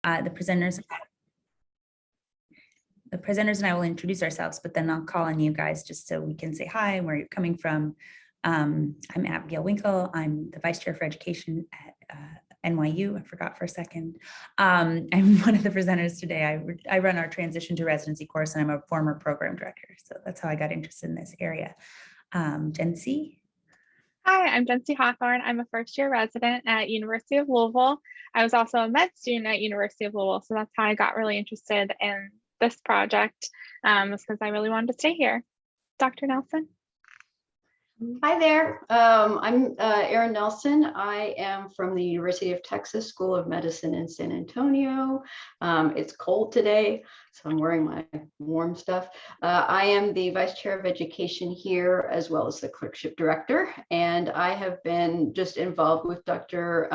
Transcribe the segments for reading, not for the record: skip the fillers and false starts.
The presenters and I will introduce ourselves, but then I'll call on you guys just so we can say hi and where you're coming from. I'm Abigail Winkle. I'm the Vice Chair for Education at NYU. I forgot for a second. I'm one of the presenters today. I run our transition to residency course, and I'm a former program director. So that's how I got interested in this area. Jen C. Hi, I'm Jen C. Hawthorne. I'm a first-year resident at University of Louisville. I was also a med student at University of Louisville, so that's how I got really interested in this project, was because I really wanted to stay here. Dr. Nelson. Hi there, I'm Erin Nelson. I am from the University of Texas School of Medicine in San Antonio. It's cold today, so I'm wearing my warm stuff. I am the Vice Chair of Education here, as well as the Clerkship Director, and I have been just involved with Dr.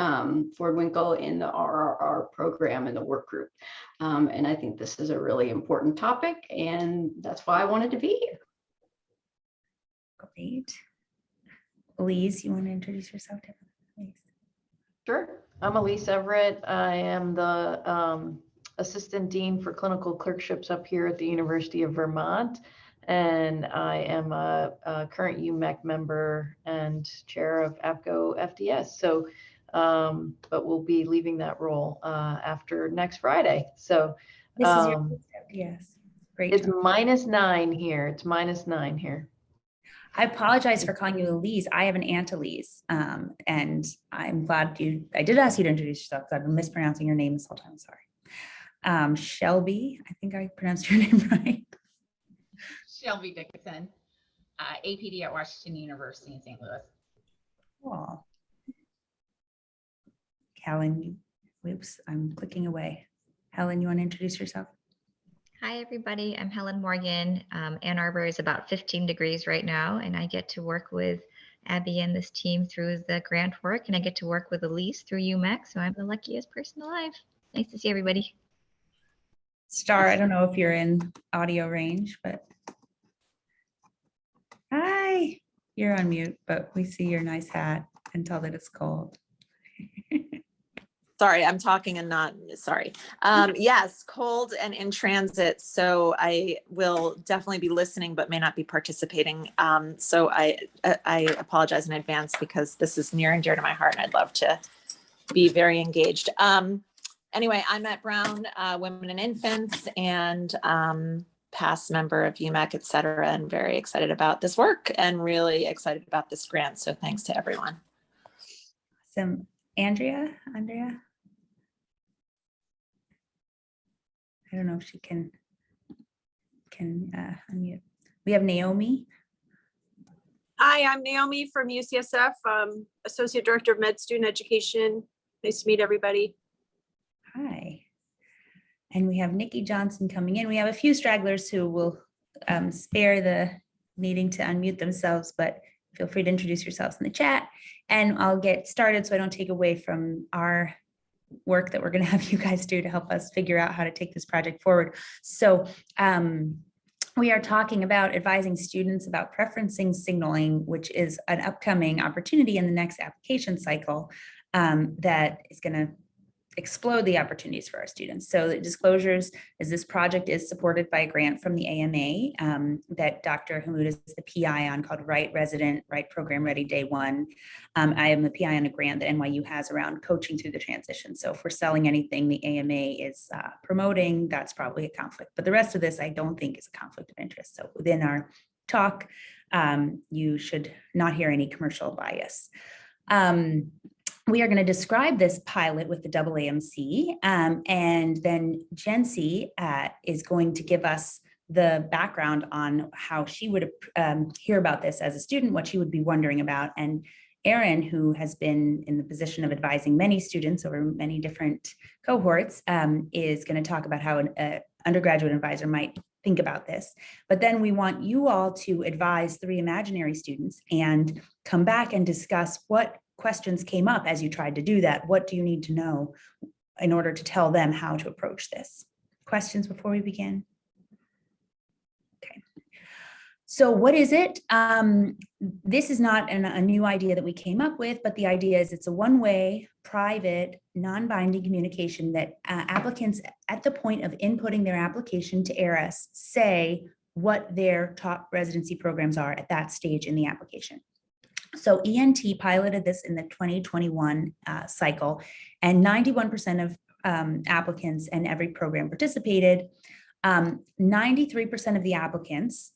Ford-Winkle in the RRR program and the work group. And I think this is a really important topic, and that's why I wanted to be here. Great. Elise, you want to introduce yourself to me? Sure. I'm Elise Everett. I am the Assistant Dean for Clinical Clerkships up here at the University of Vermont. And I am a current UMEC member and chair of APGO FDS. So, but we'll be leaving that role after next Friday. So This is your yes. Great. It's job. -9 here. It's -9 here. I apologize for calling you Elise. I have an aunt Elise, and I'm glad I did ask you to introduce yourself because I've been mispronouncing your name this whole time. Sorry. Shelby, I think I pronounced your name right. Shelby Dickinson, APD at Washington University in St. Louis. Oh. Helen, whoops, I'm clicking away. Helen, you want to introduce yourself? Hi, everybody. I'm Helen Morgan. Ann Arbor is about 15 degrees right now, and I get to work with Abby and this team through the grant work, and I get to work with Elise through UMEC, so I'm the luckiest person alive. Nice to see everybody. Star, I don't know if you're in audio range, but hi, you're on mute, but we see your nice hat and tell that it's cold. Sorry, I'm talking and not sorry. Yes, cold and in transit. So I will definitely be listening, but may not be participating. So I apologize in advance because this is near and dear to my heart and I'd love to be very engaged. Anyway, I'm at Brown Women and Infants and past member of UMEC, et cetera, and very excited about this work and really excited about this grant. So thanks to everyone. Awesome. Andrea? I don't know if she can unmute. We have Naomi. Hi, I'm Naomi from UCSF, Associate Director of Med Student Education. Nice to meet everybody. Hi. And we have Nikki Johnson coming in. We have a few stragglers who will spare the needing to unmute themselves, but feel free to introduce yourselves in the chat and I'll get started so I don't take away from our work that we're going to have you guys do to help us figure out how to take this project forward. So we are talking about advising students about preferencing signaling, which is an upcoming opportunity in the next application cycle that is going to explode the opportunities for our students. So the disclosures is this project is supported by a grant from the AMA that Dr. Hamoud is the PI on, called Right Resident, Right Program Ready Day One. I am the PI on a grant that NYU has around coaching through the transition. So if we're selling anything the AMA is promoting, that's probably a conflict. But the rest of this I don't think is a conflict of interest. So within our talk, you should not hear any commercial bias. We are going to describe this pilot with the AAMC, and then Jen C is going to give us the background on how she would hear about this as a student, what she would be wondering about. And Erin, who has been in the position of advising many students over many different cohorts, is going to talk about how an undergraduate advisor might think about this. But then we want you all to advise 3 imaginary students and come back and discuss what questions came up as you tried to do that. What do you need to know in order to tell them how to approach this? Questions before we begin? Okay. So what is it? This is not a new idea that we came up with, but the idea is it's a one-way, private, non-binding communication that applicants at the point of inputting their application to ARIS say what their top residency programs are at that stage in the application. So ENT piloted this in the 2021 cycle, and 91% of applicants and every program participated. 93% of the applicants,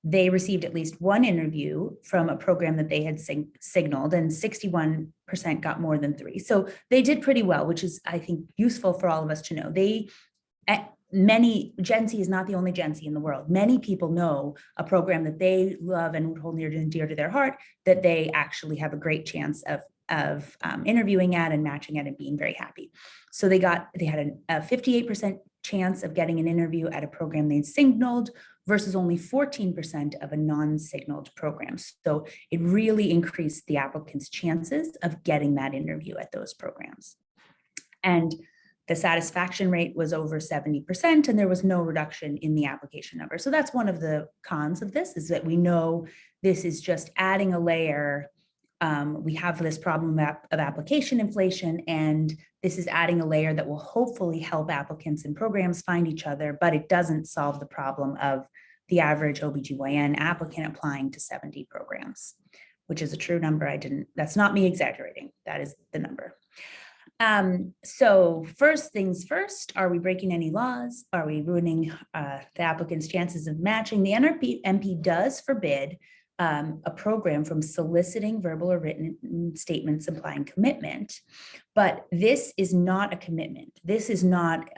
they received at least one interview from a program that they had signaled, and 61% got more than 3. So they did pretty well, which is, I think, useful for all of us to know. Gen Z is not the only Gen Z in the world. Many people know a program that they love and hold near and dear to their heart that they actually have a great chance of interviewing at and matching at and being very happy. So they had a 58% chance of getting an interview at a program they signaled versus only 14% of a non-signaled program. So it really increased the applicants' chances of getting that interview at those programs. And the satisfaction rate was over 70%, and there was no reduction in the application number. So that's one of the cons of this, is that we know this is just adding a layer. We have this problem of application inflation, and this is adding a layer that will hopefully help applicants and programs find each other, but it doesn't solve the problem of the average OB-GYN applicant applying to 70 programs, which is a true number. That's not me exaggerating. That is the number. So first things first, are we breaking any laws? Are we ruining the applicant's chances of matching? The NRMP does forbid a program from soliciting verbal or written statements implying commitment, but this is not a commitment. This is not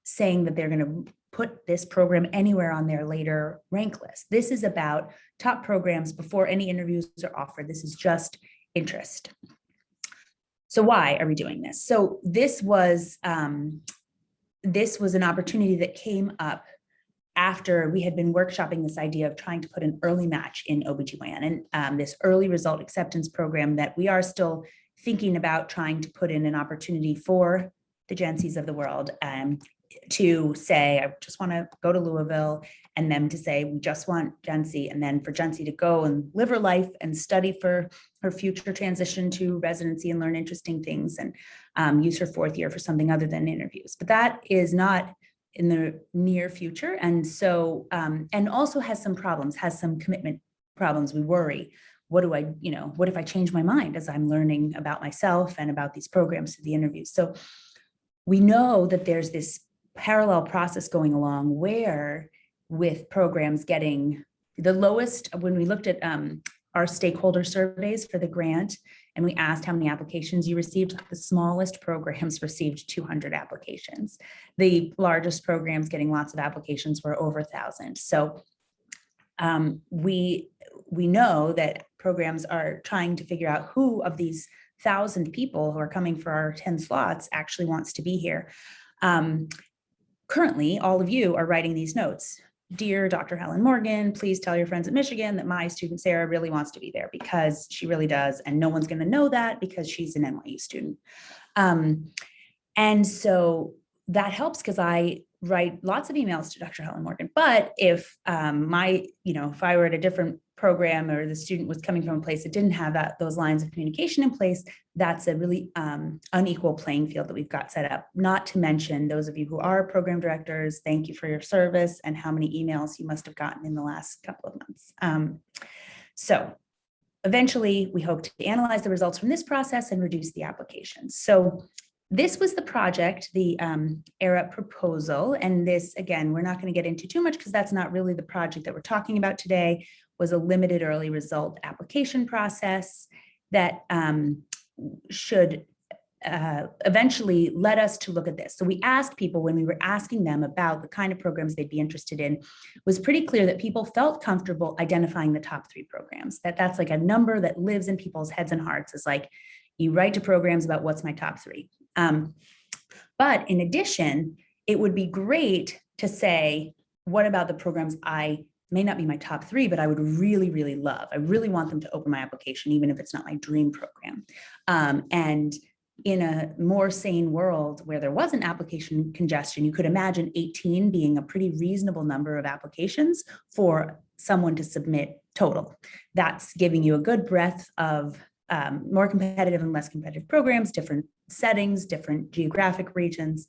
saying that they're going to put this program anywhere on their later rank list. This is about top programs before any interviews are offered. This is just interest. So why are we doing this? So this was an opportunity that came up after we had been workshopping this idea of trying to put an early match in OB-GYN, and this early result acceptance program that we are still thinking about trying to put in an opportunity for the Gen Zs of the world to say, I just want to go to Louisville, and them to say, we just want Gen Z, and then for Gen Z to go and live her life and study for her future transition to residency and learn interesting things and use her 4th year for something other than interviews. But that is not in the near future. And so, and also has some problems, has some commitment problems. We worry, what if I change my mind as I'm learning about myself and about these programs through the interviews? So we know that there's this parallel process going along where, with programs getting the lowest, when we looked at our stakeholder surveys for the grant, and we asked how many applications you received, the smallest programs received 200 applications. The largest programs getting lots of applications were over 1,000. So we know that programs are trying to figure out who of these 1,000 people who are coming for our 10 slots actually wants to be here. Currently, all of you are writing these notes. Dear Dr. Helen Morgan, please tell your friends at Michigan that my student Sarah really wants to be there, because she really does. And no one's going to know that because she's an NYU student. And so that helps because I write lots of emails to Dr. Helen Morgan. But if if I were at a different program, or the student was coming from a place that didn't have those lines of communication in place, that's a really unequal playing field that we've got set up. Not to mention those of you who are program directors, thank you for your service and how many emails you must have gotten in the last couple of months. So eventually we hope to analyze the results from this process and reduce the applications. So this was the project, the ERA proposal. And this, again, we're not going to get into too much because that's not really the project that we're talking about today, was a limited early result application process that should eventually led us to look at this. So we asked people, when we were asking them about the kind of programs they'd be interested in, was pretty clear that people felt comfortable identifying the top 3 programs, that's like a number that lives in people's heads and hearts, is like, you write to programs about what's my top 3. But in addition, it would be great to say, what about the programs I may not be my top 3, but I would really, really love. I really want them to open my application, even if it's not my dream program. And in a more sane world where there wasn't application congestion, you could imagine 18 being a pretty reasonable number of applications for someone to submit total. That's giving you a good breadth of more competitive and less competitive programs, different settings, different geographic regions.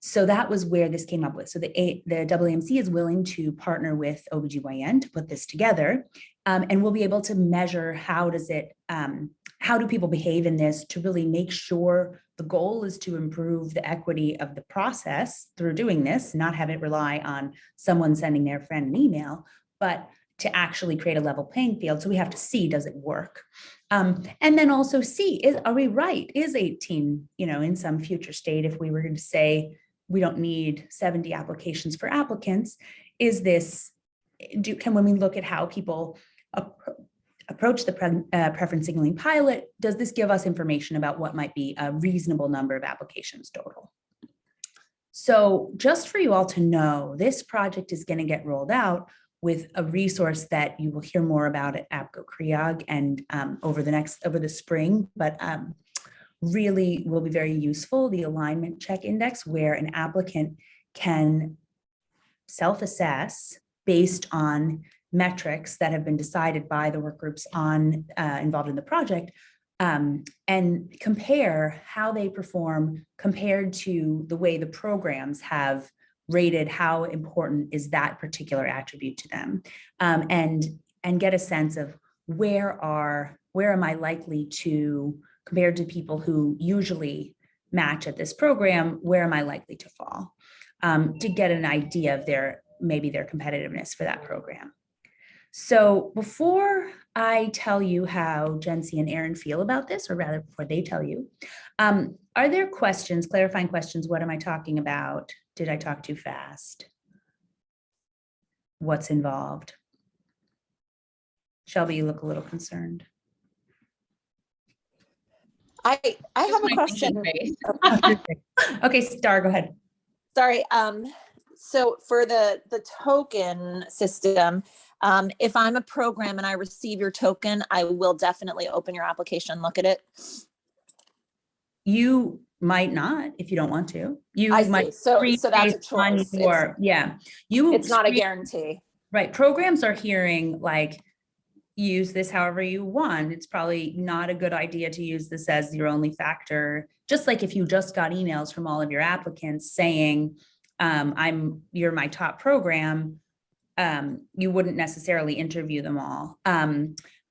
So that was where this came up with. So the AAMC is willing to partner with OB-GYN to put this together. And we'll be able to measure how do people behave in this to really make sure the goal is to improve the equity of the process through doing this, not have it rely on someone sending their friend an email, but to actually create a level playing field. So we have to see, does it work? And then also see, are we right? Is 18, in some future state, if we were going to say, we don't need 70 applications for applicants, is this, when we look at how people approach the preference signaling pilot, does this give us information about what might be a reasonable number of applications total? So just for you all to know, this project is going to get rolled out with a resource that you will hear more about at APGO CREOG and over the spring, but really will be very useful, the alignment check index, where an applicant can self-assess based on metrics that have been decided by the work groups involved in the project, and compare how they perform compared to the way the programs have rated how important is that particular attribute to them, and get a sense of where am I likely to, compared to people who usually match at this program, where am I likely to fall, to get an idea of their competitiveness for that program. So before I tell you how Jency and Aaron feel about this, or rather before they tell you, are there questions, clarifying questions? What am I talking about? Did I talk too fast? What's involved? Shelby, you look a little concerned. I have a question. Okay, Star, go ahead. Sorry. So for the token system, if I'm a program and I receive your token, I will definitely open your application and look at it. You might not if you don't want to. I see. So that's a choice. It's not a guarantee. Right. Programs are hearing like, use this however you want. It's probably not a good idea to use this as your only factor. Just like if you just got emails from all of your applicants saying, you're my top program, you wouldn't necessarily interview them all.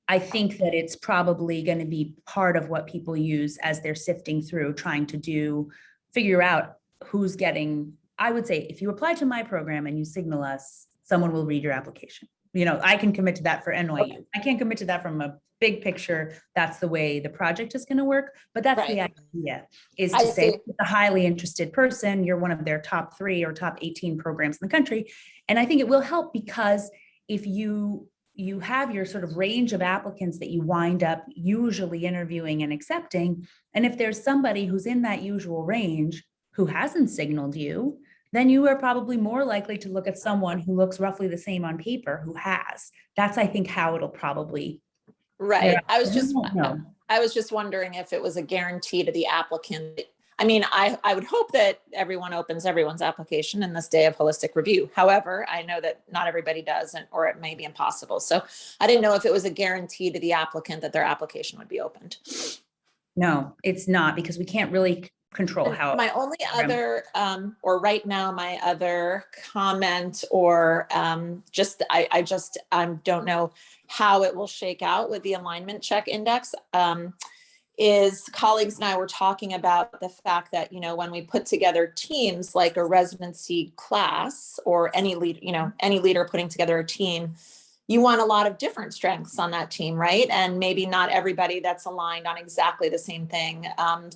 I think that it's probably going to be part of what people use as they're sifting through, trying to figure out who's getting. I would say if you apply to my program and you signal us, someone will read your application. I can commit to that for NYU. Okay. I can't commit to that from a big picture. That's the way the project is going to work. But that's right. The idea is to say a highly interested person, you're one of their top 3 or top 18 programs in the country. And I think it will help because if you have your sort of range of applicants that you wind up usually interviewing and accepting, and if there's somebody who's in that usual range who hasn't signaled you, then you are probably more likely to look at someone who looks roughly the same on paper who has. That's, I think, how it'll probably. Right. I was just wondering if it was a guarantee to the applicant. I mean, I would hope that everyone opens everyone's application in this day of holistic review. However, I know that not everybody does, or it may be impossible. So I didn't know if it was a guarantee to the applicant that their application would be opened. No, it's not, because we can't really control how. My only other, or right now, my other comment, or I don't know how it will shake out with the alignment check index. Is colleagues and I were talking about the fact that, when we put together teams like a residency class or any leader putting together a team, you want a lot of different strengths on that team, right? And maybe not everybody that's aligned on exactly the same thing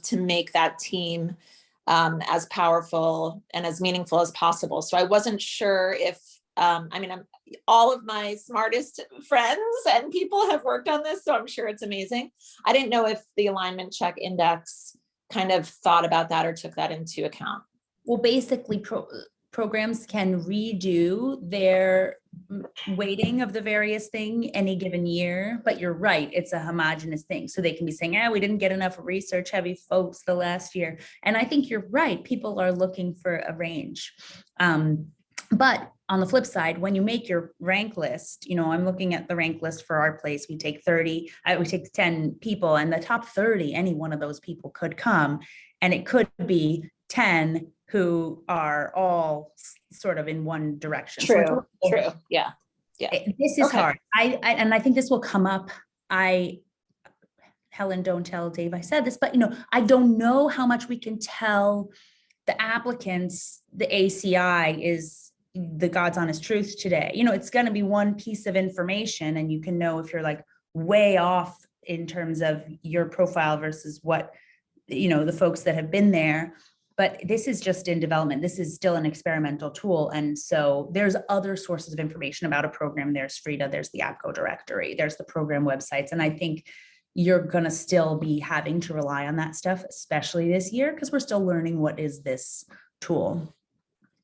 to make that team as powerful and as meaningful as possible. So I wasn't sure if, all of my smartest friends and people have worked on this, so I'm sure it's amazing. I didn't know if the alignment check index kind of thought about that or took that into account. Well, basically, programs can redo their weighting of the various thing any given year, but you're right, it's a homogeneous thing. So they can be saying, we didn't get enough research heavy folks the last year. And I think you're right, people are looking for a range. But on the flip side, when you make your rank list, I'm looking at the rank list for our place. We take 10 people, and the top 30, any one of those people could come, and it could be 10 who are all sort of in one direction. True. Yeah. This is Okay. hard. I think this will come up. Helen, don't tell Dave I said this, but I don't know how much we can tell the applicants the ACI is the God's honest truth today. It's going to be one piece of information, and you can know if you're like way off in terms of your profile versus what, the folks that have been there. But this is just in development. This is still an experimental tool. And so there's other sources of information about a program. There's Frida, there's the APGO directory, there's the program websites. And I think you're going to still be having to rely on that stuff, especially this year, because we're still learning what is this tool.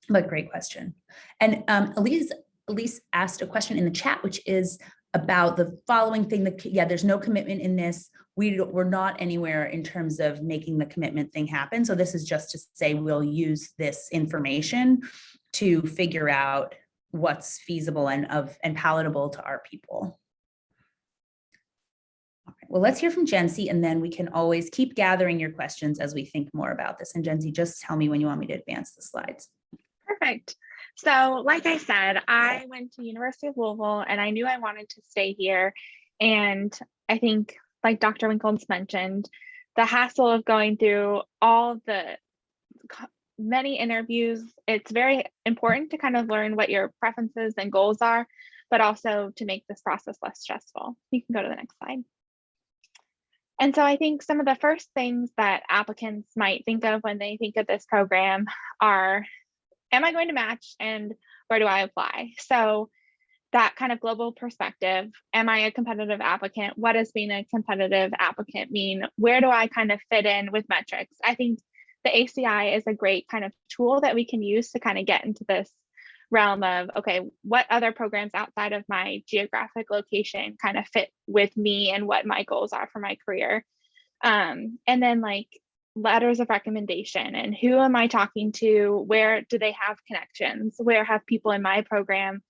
But great question. And Elise asked a question in the chat, which is about the following thing. There's no commitment in this. We're not anywhere in terms of making the commitment thing happen. So this is just to say we'll use this information to figure out what's feasible and palatable to our people. All right, well, let's hear from Jency, and then we can always keep gathering your questions as we think more about this. And Jency, just tell me when you want me to advance the slides. Perfect. So like I said, I went to University of Louisville, and I knew I wanted to stay here. And I think, like Dr. Winkles mentioned, the hassle of going through all the many interviews, it's very important to kind of learn what your preferences and goals are, but also to make this process less stressful. You can go to the next slide. And so I think some of the first things that applicants might think of when they think of this program are, am I going to match, and where do I apply? So that kind of global perspective, am I a competitive applicant? What does being a competitive applicant mean? Where do I kind of fit in with metrics? I think the ACI is a great kind of tool that we can use to kind of get into this realm of, okay, what other programs outside of my geographic location kind of fit with me and what my goals are for my career. And then like letters of recommendation, and who am I talking to? Where do they have connections? Where have people in my program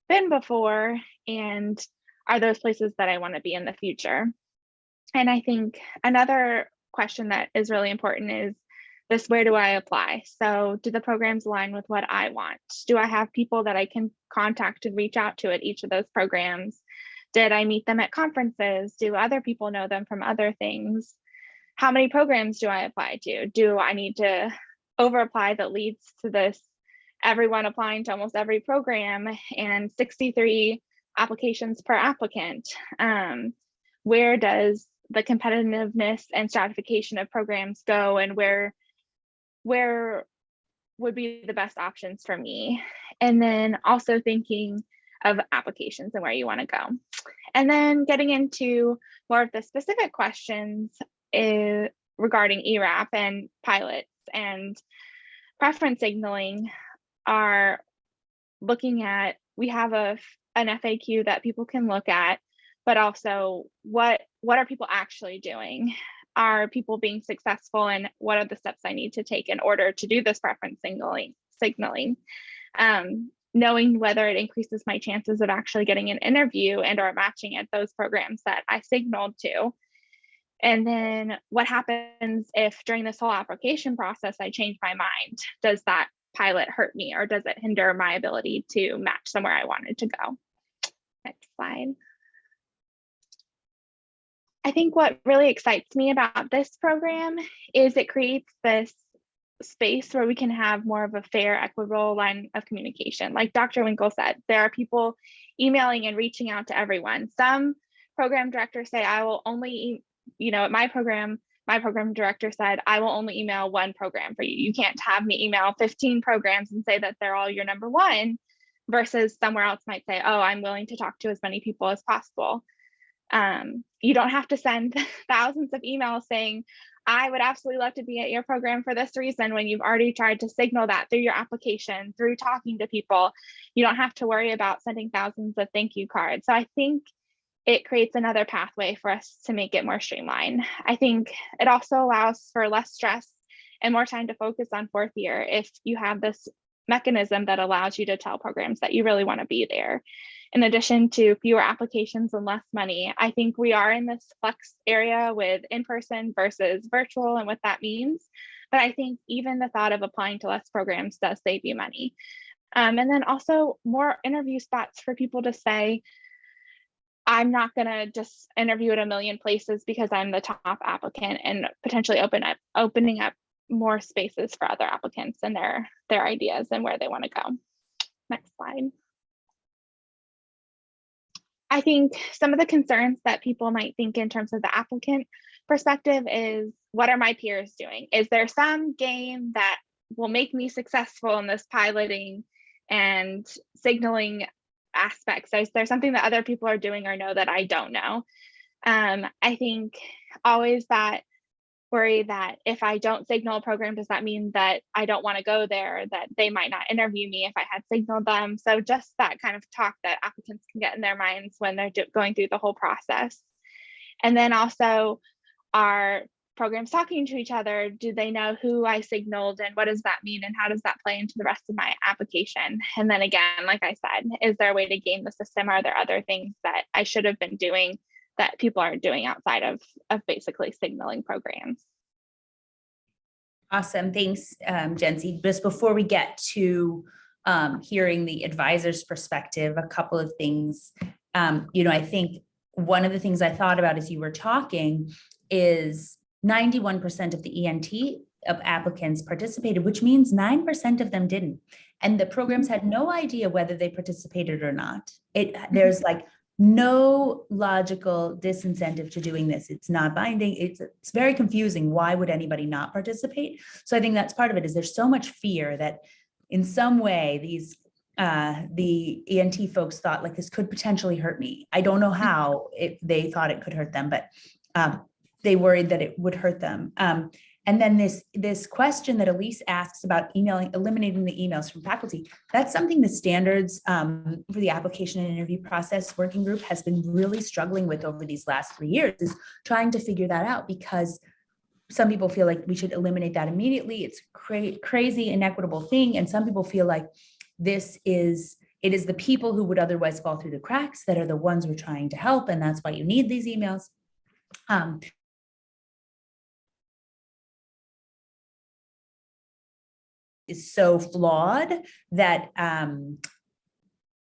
been before? And are those places that I want to be in the future? And I think another question that is really important is this, where do I apply? So do the programs align with what I want? Do I have people that I can contact and reach out to at each of those programs? Did I meet them at conferences? Do other people know them from other things? How many programs do I apply to? Do I need to over apply that leads to this everyone applying to almost every program and 63 applications per applicant? Where does the competitiveness and stratification of programs go, and where would be the best options for me? And then also thinking of applications and where you want to go. And then getting into more of the specific questions regarding ERAP and pilots and preference signaling are looking at, we have an FAQ that people can look at, but also what are people actually doing? Are people being successful, and what are the steps I need to take in order to do this preference signaling? Knowing whether it increases my chances of actually getting an interview and or matching at those programs that I signaled to. And then what happens if during this whole application process I change my mind? Does that pilot hurt me, or does it hinder my ability to match somewhere I wanted to go? Next slide. I think what really excites me about this program is it creates this space where we can have more of a fair, equitable line of communication. Like Dr. Winkle said, there are people emailing and reaching out to everyone. Some program directors say, I will only, at my program director said, I will only email one program for you. You can't have me email 15 programs and say that they're all your number one, versus somewhere else might say, oh, I'm willing to talk to as many people as possible. You don't have to send thousands of emails saying, I would absolutely love to be at your program for this reason, when you've already tried to signal that through your application, through talking to people. You don't have to worry about sending thousands of thank you cards. So I think it creates another pathway for us to make it more streamlined. I think it also allows for less stress and more time to focus on fourth year if you have this mechanism that allows you to tell programs that you really want to be there. In addition to fewer applications and less money, I think we are in this flex area with in-person versus virtual and what that means. But I think even the thought of applying to less programs does save you money. And then also more interview spots for people to say, I'm not going to just interview at a million places because I'm the top applicant, and potentially opening up more spaces for other applicants and their ideas and where they want to go. Next slide. I think some of the concerns that people might think in terms of the applicant perspective is, what are my peers doing? Is there some game that will make me successful in this piloting and signaling aspects? Is there something that other people are doing or know that I don't know? I think always that worry that if I don't signal a program, does that mean that I don't want to go there, that they might not interview me if I had signaled them? So just that kind of talk that applicants can get in their minds when they're going through the whole process. And then also, are programs talking to each other? Do they know who I signaled, and what does that mean, and how does that play into the rest of my application? And then again, like I said, is there a way to game the system? Are there other things that I should have been doing that people aren't doing outside of basically signaling programs? Awesome. Thanks, Jency. Just before we get to hearing the advisor's perspective, a couple of things. I think one of the things I thought about as you were talking is 91% of the ENT of applicants participated, which means 9% of them didn't. And the programs had no idea whether they participated or not. There's like no logical disincentive to doing this. It's not binding. It's very confusing. Why would anybody not participate? So I think that's part of it, is there's so much fear that in some way the ENT folks thought like this could potentially hurt me. I don't know how they thought it could hurt them, but they worried that it would hurt them. And then this question that Elise asks about eliminating the emails from faculty, that's something the standards for the application and interview process working group has been really struggling with over these last 3 years, is trying to figure that out, because some people feel like we should eliminate that immediately. It's crazy, inequitable thing. And some people feel like it is the people who would otherwise fall through the cracks that are the ones we're trying to help. And that's why you need these emails. Is so flawed that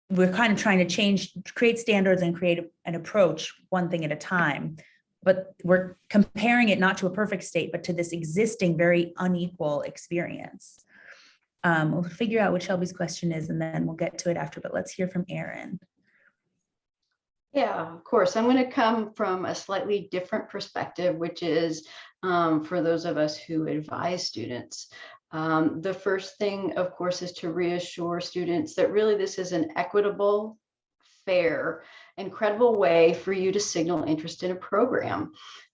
we're kind of trying to create standards and create an approach one thing at a time. But we're comparing it not to a perfect state, but to this existing very unequal experience. We'll figure out what Shelby's question is, and then we'll get to it after, but let's hear from Erin. Yeah, of course. I'm going to come from a slightly different perspective, which is for those of us who advise students. The first thing, of course, is to reassure students that really this is an equitable, fair, and credible way for you to signal interest in a program.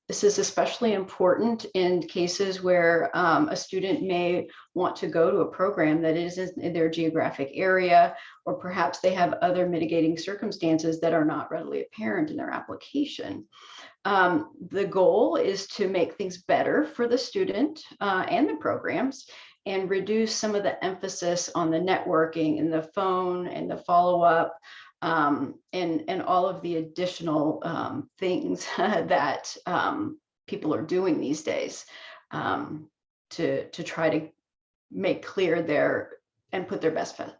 This is especially important in cases where a student may want to go to a program that is in their geographic area, or perhaps they have other mitigating circumstances that are not readily apparent in their application. The goal is to make things better for the student and the programs, and reduce some of the emphasis on the networking and the phone and the follow-up and all of the additional things that people are doing these days to try to make clear and put their best foot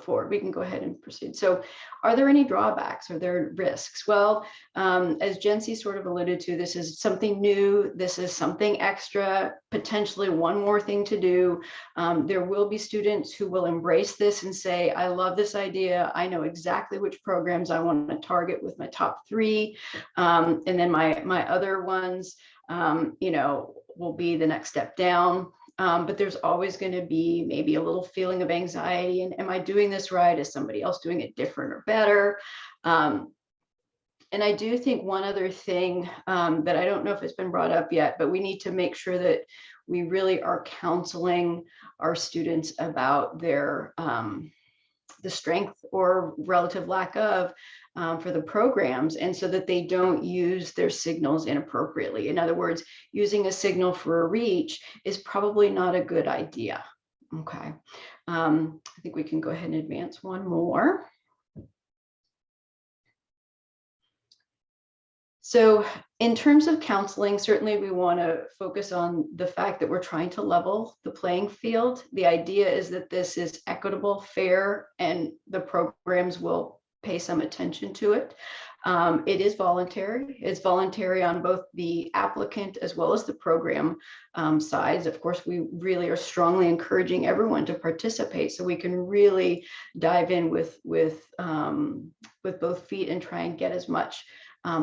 forward. We can go ahead and proceed. So are there any drawbacks? Are there risks? Well, as Jency sort of alluded to, this is something new. This is something extra, potentially one more thing to do. There will be students who will embrace this and say, I love this idea. I know exactly which programs I want to target with my top 3. And then my other ones, will be the next step down. But there's always going to be maybe a little feeling of anxiety. And am I doing this right? Is somebody else doing it different or better? And I do think one other thing that I don't know if it's been brought up yet, but we need to make sure that we really are counseling our students about their the strength or relative lack of for the programs, and so that they don't use their signals inappropriately. In other words, using a signal for a reach is probably not a good idea. Okay, I think we can go ahead and advance one more. So in terms of counseling, certainly we want to focus on the fact that we're trying to level the playing field. The idea is that this is equitable, fair, and the programs will pay some attention to it. It is voluntary. It's voluntary on both the applicant as well as the program sides. Of course, we really are strongly encouraging everyone to participate so we can really dive in with both feet and try and get as much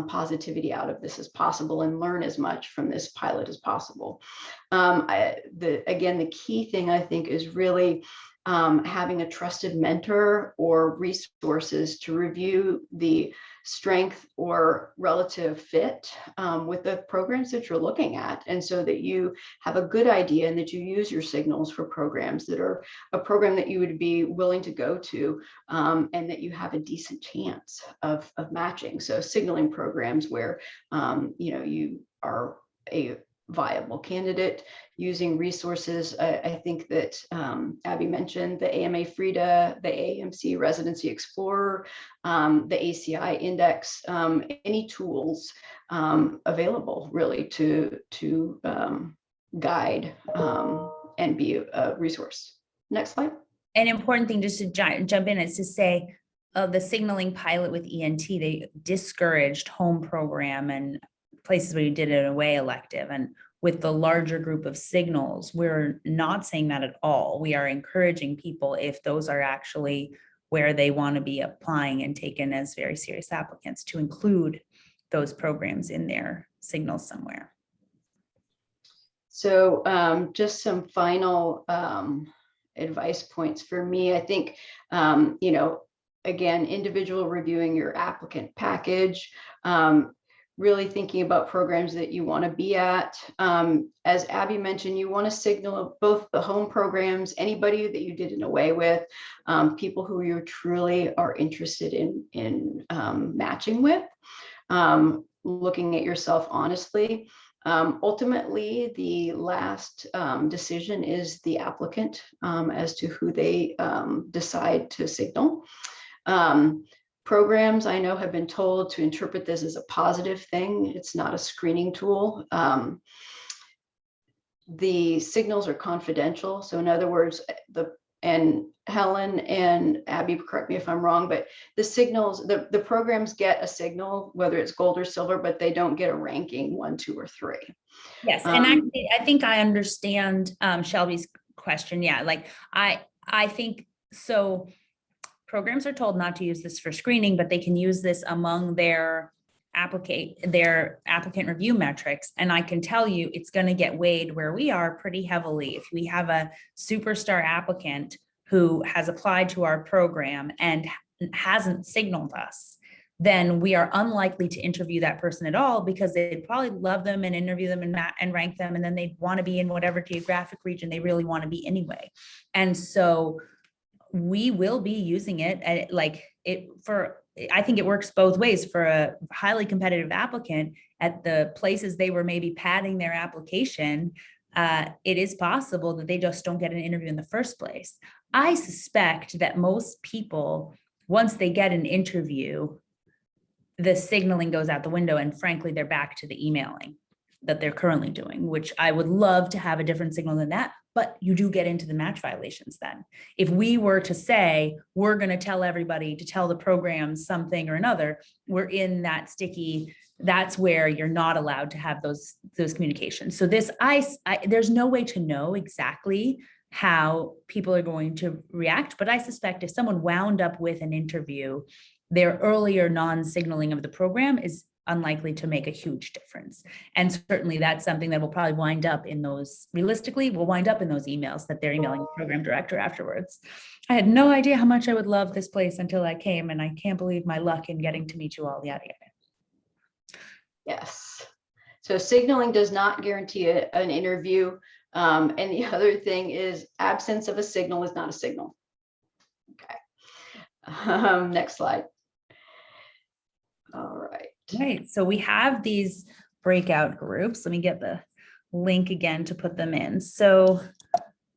positivity out of this as possible and learn as much from this pilot as possible. Again, the key thing I think is really having a trusted mentor or resources to review the strength or relative fit with the programs that you're looking at. And so that you have a good idea and that you use your signals for programs that are a program that you would be willing to go to and that you have a decent chance of matching. So signaling programs where, you are a viable candidate, using resources. I think that Abby mentioned the AMA Frida, the AMC Residency Explorer, the ACI Index, any tools available really to guide and be a resource. Next slide. An important thing just to jump in is to say the signaling pilot with ENT, they discouraged home program and places where you did an away elective. And with the larger group of signals, we're not saying that at all. We are encouraging people, if those are actually where they want to be applying and taken as very serious applicants, to include those programs in their signals somewhere. So just some final advice points for me. I think, again, individual reviewing your applicant package, really thinking about programs that you want to be at. As Abby mentioned, you want to signal both the home programs, anybody that you did an away with, people who you truly are interested in matching with, looking at yourself honestly. Ultimately, the last decision is the applicant as to who they decide to signal. Programs, I know, have been told to interpret this as a positive thing. It's not a screening tool. The signals are confidential. So in other words, and Helen and Abby, correct me if I'm wrong, but the signals, the programs get a signal, whether it's gold or silver, but they don't get a ranking 1, 2, or 3. Yes, and actually, I think I understand Shelby's question. Yeah, like I think so. Programs are told not to use this for screening, but they can use this among their applicant review metrics. And I can tell you it's going to get weighed where we are pretty heavily. If we have a superstar applicant who has applied to our program and hasn't signaled us, then we are unlikely to interview that person at all, because they'd probably love them and interview them and rank them. And then they'd want to be in whatever geographic region they really want to be anyway. And so we will be using it I think it works both ways. For a highly competitive applicant at the places they were maybe padding their application, it is possible that they just don't get an interview in the first place. I suspect that most people, once they get an interview, the signaling goes out the window, and frankly, they're back to the emailing that they're currently doing, which I would love to have a different signal than that. But you do get into the match violations then. If we were to say, we're going to tell everybody to tell the program something or another, we're in that sticky, that's where you're not allowed to have those communications. So this, there's no way to know exactly how people are going to react, but I suspect if someone wound up with an interview, their earlier non-signaling of the program is unlikely to make a huge difference. And certainly that's something that will probably wind up in those, realistically, will wind up in those emails that they're emailing the program director afterwards. I had no idea how much I would love this place until I came, and I can't believe my luck in getting to meet you all. Yada, yada. Yes. So signaling does not guarantee an interview. And the other thing is absence of a signal is not a signal. Okay. Next slide. All right. Right. So we have these breakout groups. Let me get the link again to put them in. So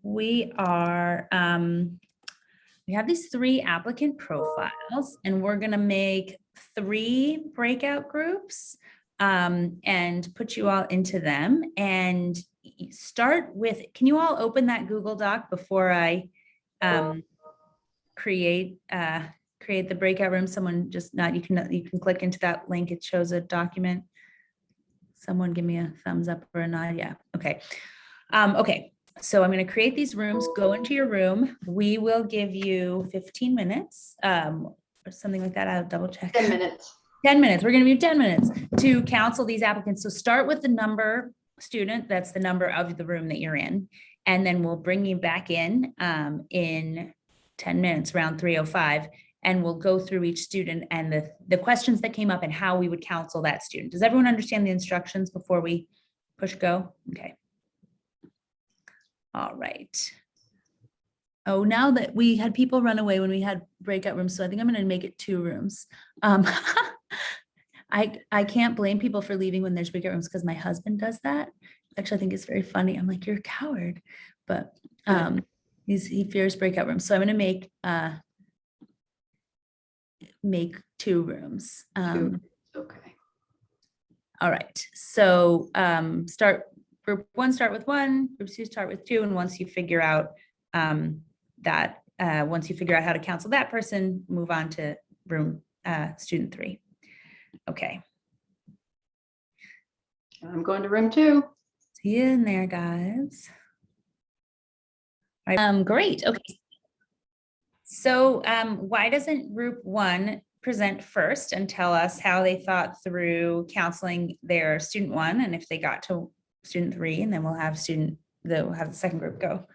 we are, we have these 3 applicant profiles, and we're going to make 3 breakout groups and put you all into them, and start with, can you all open that Google Doc before I create the breakout room? Someone just not, you can click into that link. It shows a document. Someone give me a thumbs up or a nod. Yeah. Okay. Okay. So I'm going to create these rooms. Go into your room. We will give you 15 minutes or something like that. I'll double check. 10 minutes. 10 minutes. We're going to give you 10 minutes to counsel these applicants. So start with the number student. That's the number of the room that you're in. And then we'll bring you back in 10 minutes, around 3:05. And we'll go through each student and the questions that came up and how we would counsel that student. Does everyone understand the instructions before we push go? Okay. All right. Oh, now that we had people run away when we had breakout rooms, so I think I'm going to make it 2 rooms. I can't blame people for leaving when there's breakout rooms because my husband does that. Actually, I think it's very funny. I'm like, you're a coward, but he fears breakout rooms. So I'm going to make 2 rooms. Okay. All right. So group 1 start with 1, group 2 start with 2, and once you figure out once you figure out how to counsel that person, move on to room student 3. Okay. I'm going to room 2. See you in there, guys. All right. Great. Okay. So why doesn't group 1 present first and tell us how they thought through counseling their student 1 and if they got to student 3, and then we'll have the second group go.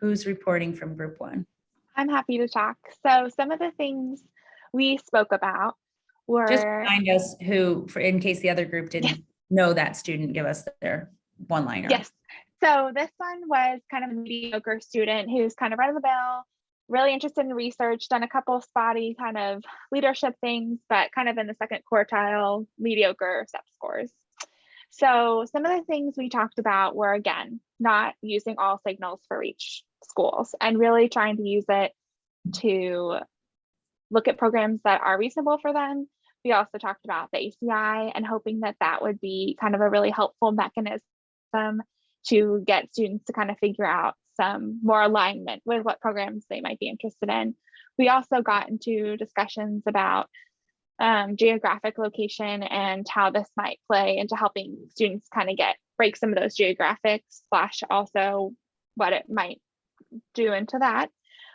Who's reporting from group 1? I'm happy to talk. So some of the things we spoke about were— Just remind us who, in case the other group didn't know that student, give us their one-liner. Yes. So this one was kind of a mediocre student who's kind of right on the bell, really interested in research, done a couple spotty kind of leadership things, but kind of in the second quartile, mediocre SEP scores. So some of the things we talked about were, again, not using all signals for each schools and really trying to use it to look at programs that are reasonable for them. We also talked about the ACI and hoping that that would be kind of a really helpful mechanism to get students to kind of figure out some more alignment with what programs they might be interested in. We also got into discussions about geographic location and how this might play into helping students kind of break some of those geographics / also what it might do into that.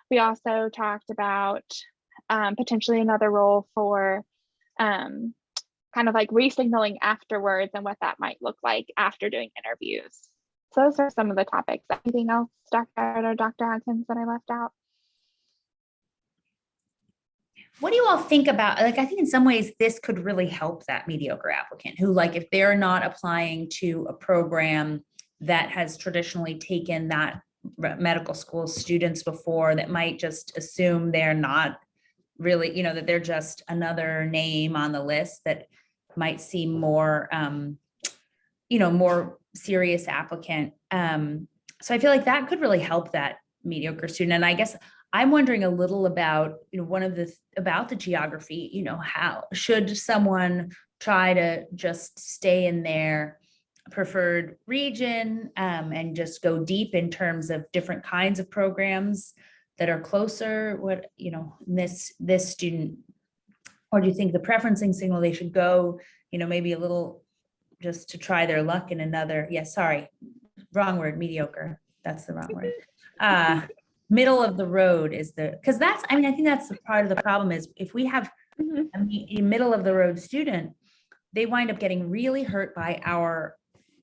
We also talked about potentially another role for kind of like re-signaling afterwards and what that might look like after doing interviews. So those are some of the topics. Anything else, Dr. or Dr. Adkins, that I left out? What do you all think about, like, I think in some ways this could really help that mediocre applicant who, like, if they're not applying to a program that has traditionally taken that medical school students before, that might just assume they're not really, that they're just another name on the list, that might seem more, more serious applicant. So I feel like that could really help that mediocre student. And I guess I'm wondering a little about, about the geography, how should someone try to just stay in their preferred region and just go deep in terms of different kinds of programs that are closer? What, this student, or do you think the preferencing signal they should go, maybe a little just to try their luck in another, wrong word, mediocre. That's the wrong word. Middle of the road is because that's, I think that's the part of the problem is if we have a middle of the road student, they wind up getting really hurt by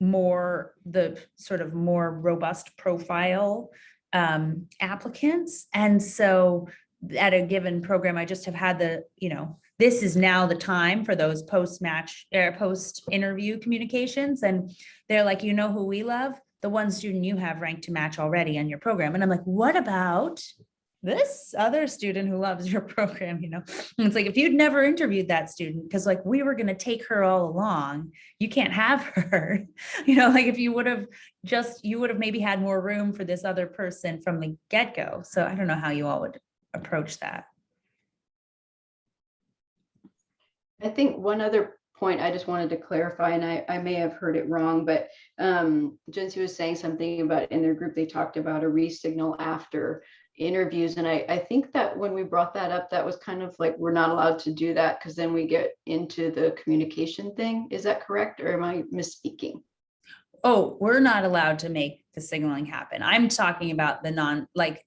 the sort of more robust profile applicants. And so at a given program, I just have had this is now the time for those post-match or post-interview communications. And they're like, you know who we love? The one student you have ranked to match already on your program. And I'm like, what about this other student who loves your program? And it's like, if you'd never interviewed that student, because like we were going to take her all along, you can't have her. Like if you would have maybe had more room for this other person from the get-go. So I don't know how you all would approach that. I think one other point I just wanted to clarify, and I may have heard it wrong, but Jency was saying something about in their group, they talked about a re-signal after interviews. And I think that when we brought that up, that was kind of like, we're not allowed to do that because then we get into the communication thing. Is that correct? Or am I misspeaking? Oh, we're not allowed to make the signaling happen. I'm talking about the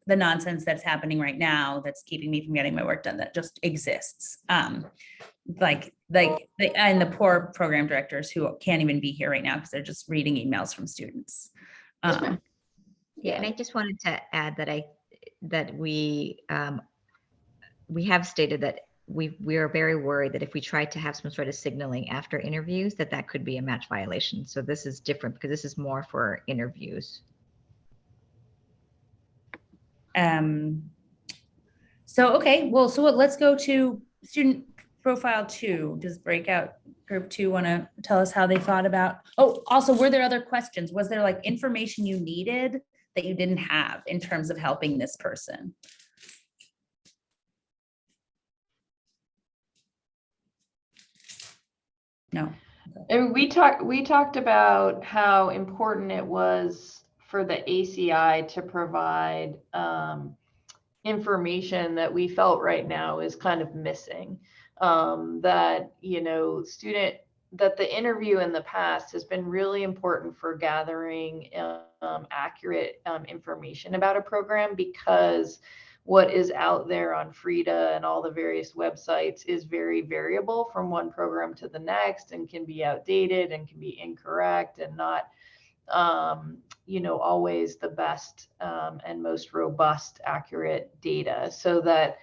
nonsense that's happening right now that's keeping me from getting my work done, that just exists. And the poor program directors who can't even be here right now because they're just reading emails from students. Yeah, and I just wanted to add that we have stated that we are very worried that if we try to have some sort of signaling after interviews, that could be a match violation. So this is different because this is more for interviews. So let's go to student profile 2. Does breakout group 2 want to tell us how they thought about? Oh, also, were there other questions? Was there like information you needed that you didn't have in terms of helping this person? No. And we talked about how important it was for the ACI to provide information that we felt right now is kind of missing. That the interview in the past has been really important for gathering accurate information about a program, because what is out there on Frida and all the various websites is very variable from one program to the next, and can be outdated and can be incorrect and not always the best and most robust, accurate data. So that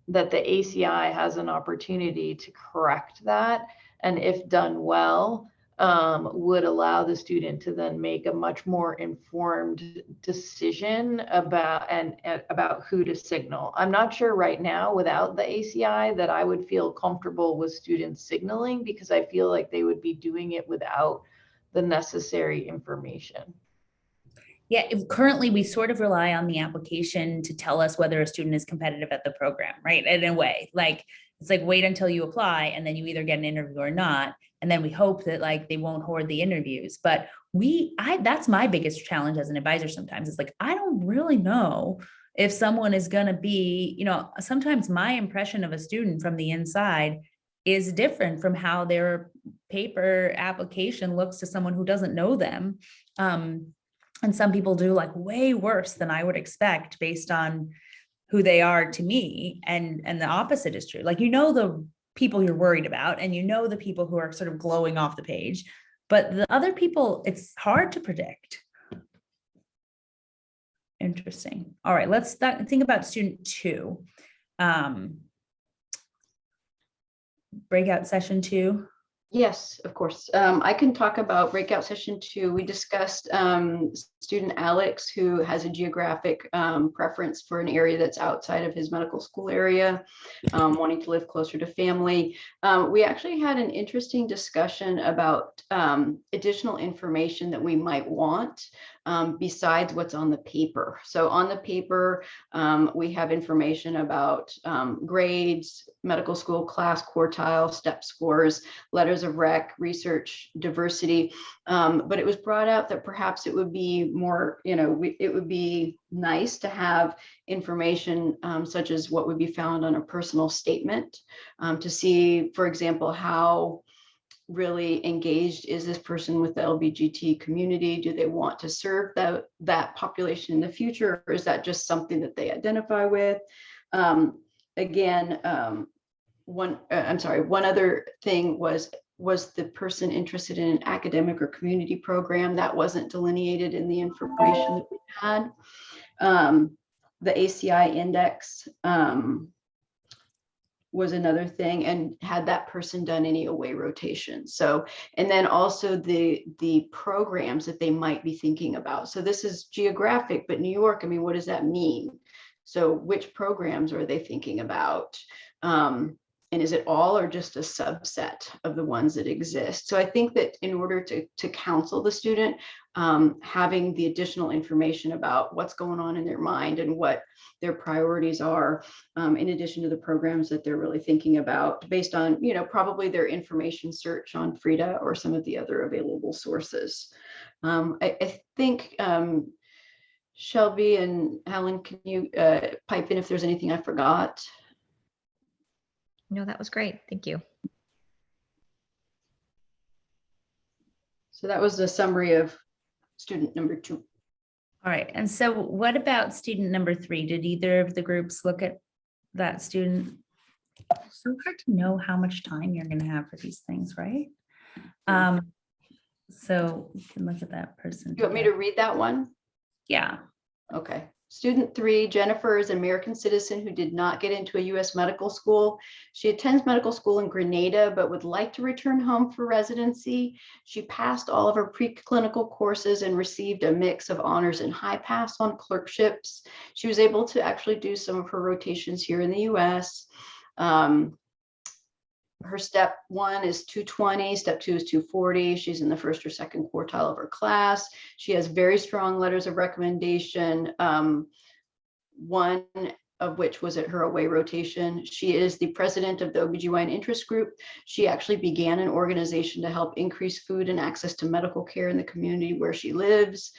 that the ACI has an opportunity to correct that, and if done well, would allow the student to then make a much more informed decision about who to signal. I'm not sure right now without the ACI that I would feel comfortable with students signaling, because I feel like they would be doing it without the necessary information. Yeah, currently we sort of rely on the application to tell us whether a student is competitive at the program, right? In a way, like it's like wait until you apply and then you either get an interview or not. And then we hope that like they won't hoard the interviews. But that's my biggest challenge as an advisor sometimes. It's like, I don't really know if someone is going to be, sometimes my impression of a student from the inside is different from how their paper application looks to someone who doesn't know them. And some people do like way worse than I would expect based on who they are to me. And the opposite is true. Like, the people you're worried about, and the people who are sort of glowing off the page, but the other people, it's hard to predict. Interesting. All right, let's think about student 2. Breakout session 2. Yes, of course. I can talk about breakout session 2. We discussed student Alex, who has a geographic preference for an area that's outside of his medical school area, wanting to live closer to family. We actually had an interesting discussion about additional information that we might want besides what's on the paper. So on the paper, we have information about grades, medical school class quartile, step scores, letters of rec, research, diversity. But it was brought out that perhaps it would be more, it would be nice to have information such as what would be found on a personal statement to see, for example, how really engaged is this person with the LGBTQ community? Do they want to serve that population in the future, or is that just something that they identify with? One other thing was the person interested in an academic or community program? That wasn't delineated in the information that we had. The ACI index, was another thing, and had that person done any away rotations. So, and then also the programs that they might be thinking about. So this is geographic, but New York, I mean, what does that mean? So which programs are they thinking about? And is it all or just a subset of the ones that exist? So I think that in order to counsel the student, having the additional information about what's going on in their mind and what their priorities are, in addition to the programs that they're really thinking about, based on, you know, probably their information search on Frida or some of the other available sources. I think Shelby and Helen, can you pipe in if there's anything I forgot? No, that was great. Thank you. So that was the summary of student number 2. All right. And so what about student number 3? Did either of the groups look at that student? It's so hard to know how much time you're going to have for these things, right? So you can look at that person. You want me to read that one? Yeah. Okay. Student 3, Jennifer is an American citizen who did not get into a U.S. medical school. She attends medical school in Grenada, but would like to return home for residency. She passed all of her preclinical courses and received a mix of honors and high pass on clerkships. She was able to actually do some of her rotations here in the U.S. Her step 1 is 220, step 2 is 240. She's in the first or second quartile of her class. She has very strong letters of recommendation, one of which was at her away rotation. She is the president of the Ob-Gyn interest group. She actually began an organization to help increase food and access to medical care in the community where she lives.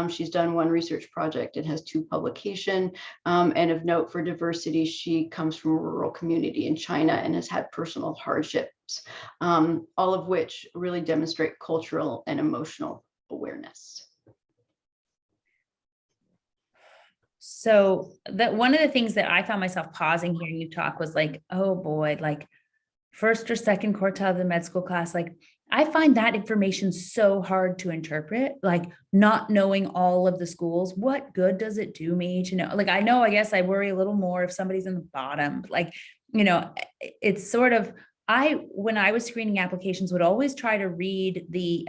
She's done 1 research project and has 2 publications. And of note for diversity, she comes from a rural community in China and has had personal hardships, all of which really demonstrate cultural and emotional awareness. So that one of the things that I found myself pausing hearing you talk was like, oh boy, like first or second quartile of the med school class, like I find that information so hard to interpret, like not knowing all of the schools. What good does it do me to know? Like, I know, I guess I worry a little more if somebody's in the bottom, like, you know, it's sort of, when I was screening applications, would always try to read the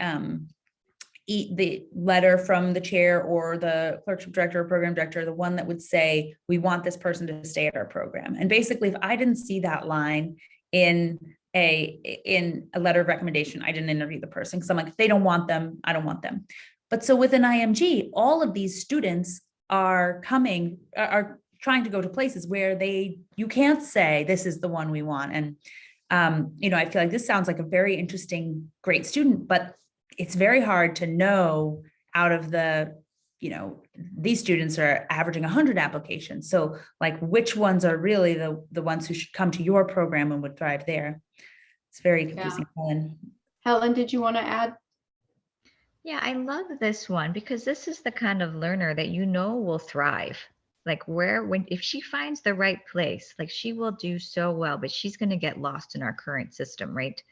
letter from the chair or the clerkship director or program director, the one that would say, we want this person to stay at our program. And basically, if I didn't see that line in a letter of recommendation, I didn't interview the person, because I'm like, if they don't want them, I don't want them. But so with an IMG, all of these students are trying to go to places where you can't say this is the one we want. And you know, I feel like this sounds like a very interesting, great student, but it's very hard to know out of the, you know, these students are averaging 100 applications. So like, which ones are really the ones who should come to your program and would thrive there? It's very confusing. Yeah. Helen, did you want to add? Yeah, I love this one because this is the kind of learner that you know will thrive. Like if she finds the right place, like she will do so well, but she's going to get lost in our current system, right?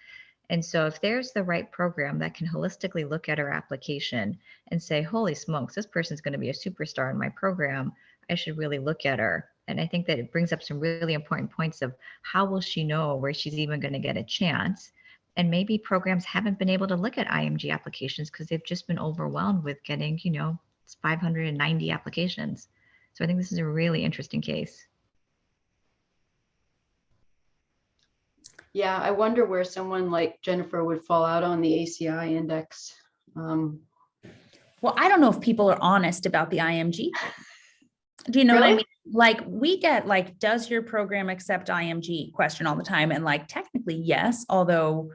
And so if there's the right program that can holistically look at her application and say, holy smokes, this person's going to be a superstar in my program, I should really look at her. And I think that it brings up some really important points of how will she know where she's even going to get a chance? And maybe programs haven't been able to look at IMG applications because they've just been overwhelmed with getting, you know, it's 590 applications. So I think this is a really interesting case. Yeah, I wonder where someone like Jennifer would fall out on the ACI index. Well, I don't know if people are honest about the IMG. Do you know what I mean? Like we get like, does your program accept IMG question all the time? And like, technically, yes, although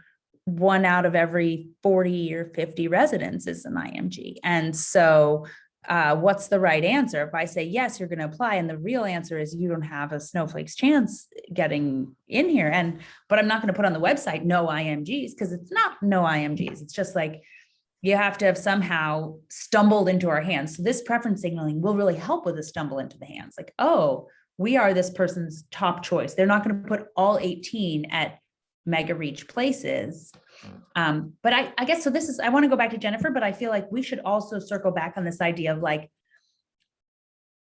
1 out of every 40 or 50 residents is an IMG. And so what's the right answer? If I say, yes, you're going to apply. And the real answer is you don't have a snowflake's chance getting in here. But I'm not going to put on the website, no IMGs, because it's not no IMGs. It's just like, you have to have somehow stumbled into our hands. So this preference signaling will really help with a stumble into the hands. Like, oh, we are this person's top choice. They're not going to put all 18 at mega reach places. But I guess, so this is, I want to go back to Jennifer, but I feel like we should also circle back on this idea of like,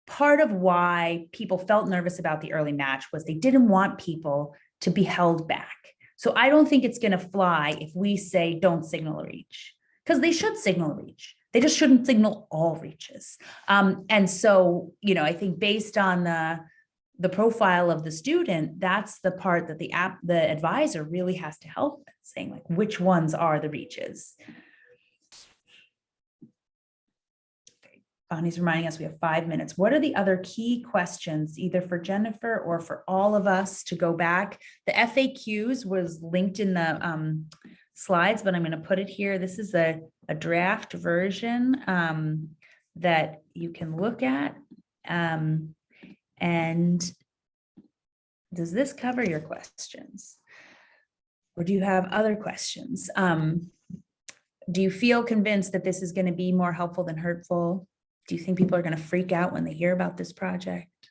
part of why people felt nervous about the early match was they didn't want people to be held back. So I don't think it's going to fly if we say don't signal a reach, because they should signal a reach. They just shouldn't signal all reaches. And so, I think based on the profile of the student, that's the part that the advisor really has to help with, saying like, which ones are the reaches? Okay. Bonnie's reminding us we have 5 minutes. What are the other key questions, either for Jennifer or for all of us to go back? The FAQs was linked in the slides, but I'm going to put it here. This is a draft version that you can look at. And does this cover your questions? Or do you have other questions? Do you feel convinced that this is going to be more helpful than hurtful? Do you think people are going to freak out when they hear about this project?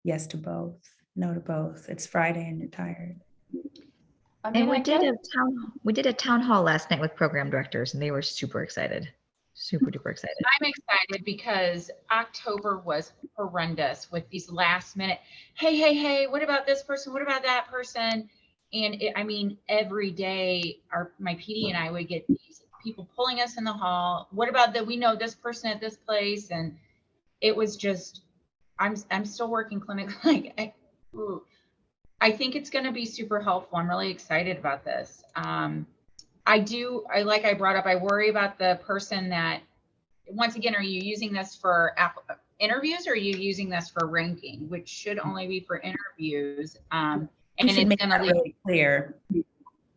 Yes to both, no to both. It's Friday and you're tired. I mean, And I guess, we did a town hall last night with program directors, and they were super excited, super duper excited. I'm excited because October was horrendous with these last minute, hey, what about this person? What about that person? And every day my PD and I would get these people pulling us in the hall. What about that? We know this person at this place. And it was just, I'm still working clinically. I think it's going to be super helpful. I'm really excited about this. Like I brought up, I worry about the person that, once again, are you using this for interviews, or are you using this for ranking, which should only be for interviews? And it's going to leave really clear.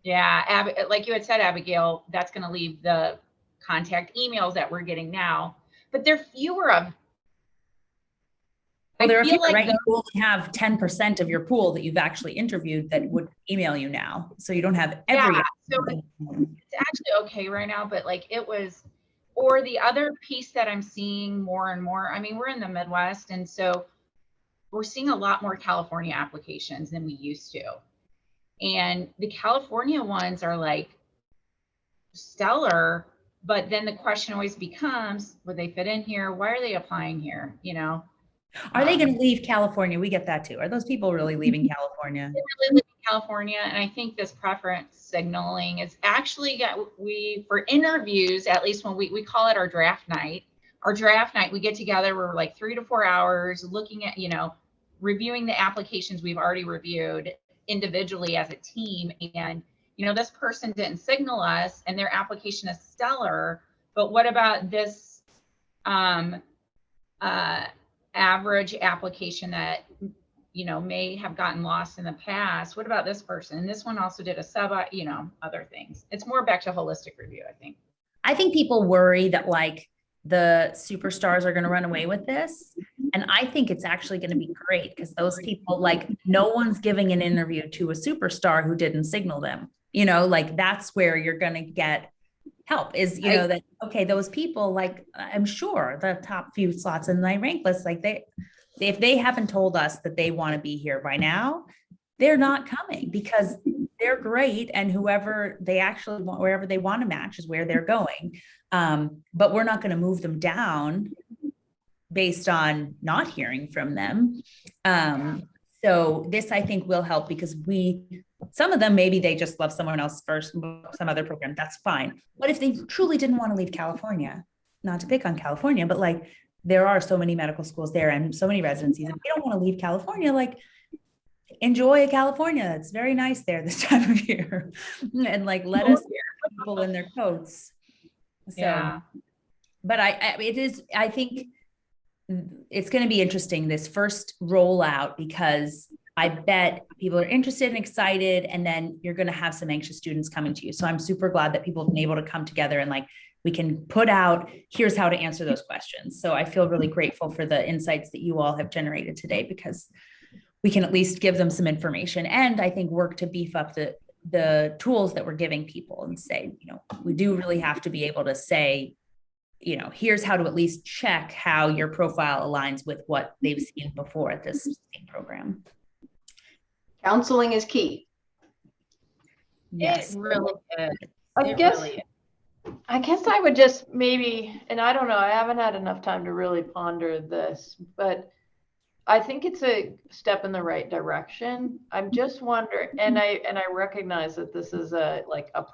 Yeah, like you had said, Abigail, that's going to leave the contact emails that we're getting now, but they're fewer of. Well, there are feel fewer, like right? You only have 10% of your pool that you've actually interviewed that would email you now. So you don't have every. Yeah, so it's actually okay right now, but like it was, or the other piece that I'm seeing more and more, we're in the Midwest, and so we're seeing a lot more California applications than we used to. And the California ones are like stellar, but then the question always becomes, would they fit in here? Why are they applying here? Are they going to leave California? We get that too. Are those people really leaving California? They really live in California. And I think this preference signaling is actually for interviews, at least when we call it our draft night. Our draft night, we get together, we're like 3 to 4 hours looking at, reviewing the applications we've already reviewed individually as a team. And, this person didn't signal us and their application is stellar, but what about this average application that may have gotten lost in the past? What about this person? And this one also did a other things. It's more back to holistic review, I think. I think people worry that like the superstars are going to run away with this. And I think it's actually going to be great, because those people, like, no one's giving an interview to a superstar who didn't signal them. Like that's where you're going to get help is, that, okay, those people, like, I'm sure the top few slots in my rank list, like if they haven't told us that they want to be here by now, they're not coming, because they're great. And whoever they actually want, wherever they want to match is where they're going. But we're not going to move them down based on not hearing from them. So this, I think, will help, because some of them, maybe they just love someone else first, some other program, that's fine. But if they truly didn't want to leave California, not to pick on California, but like there are so many medical schools there and so many residencies, if you don't want to leave California, like enjoy California. It's very nice there this time of year. And like, let us put people in their coats. So, Yeah. But I think it's going to be interesting, this first rollout, because I bet people are interested and excited, and then you're going to have some anxious students coming to you. So I'm super glad that people have been able to come together and like, we can put out, here's how to answer those questions. So I feel really grateful for the insights that you all have generated today, because we can at least give them some information, and I think work to beef up the tools that we're giving people and say, we do really have to be able to say, here's how to at least check how your profile aligns with what they've seen before at this program. Counseling is key. Yes. It really is. I guess I would just maybe, and I don't know, I haven't had enough time to really ponder this, but I think it's a step in the right direction. I'm just wondering, and I recognize that this is a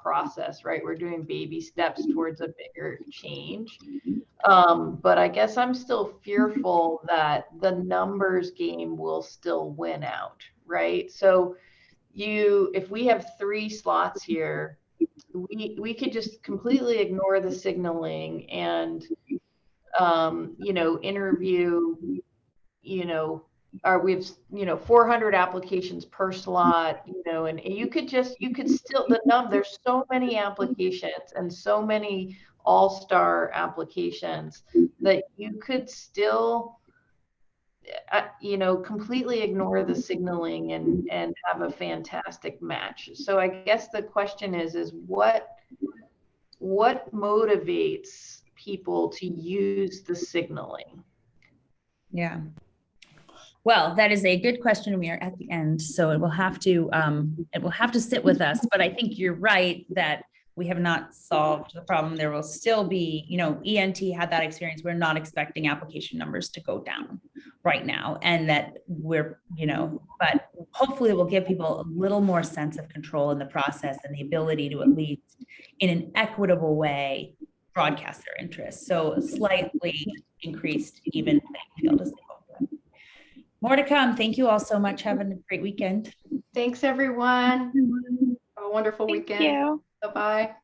process, right? We're doing baby steps towards a bigger change. But I guess I'm still fearful that the numbers game will still win out, right? So if we have 3 slots here, we could just completely ignore the signaling and interview, we have 400 applications per slot, and you could still, there's so many applications and so many all-star applications that you could still completely ignore the signaling and have a fantastic match. So I guess the question is what motivates people to use the signaling? Yeah. Well, that is a good question. We are at the end, so it will have to sit with us. But I think you're right that we have not solved the problem. There will still be, ENT had that experience. We're not expecting application numbers to go down right now, and that but hopefully it will give people a little more sense of control in the process and the ability to, at least in an equitable way, broadcast their interests. So a slightly increased even playing field is the hope. More to come. Thank you all so much. Have a great weekend. Thanks, everyone. Have a wonderful Thank weekend. you. Bye-bye.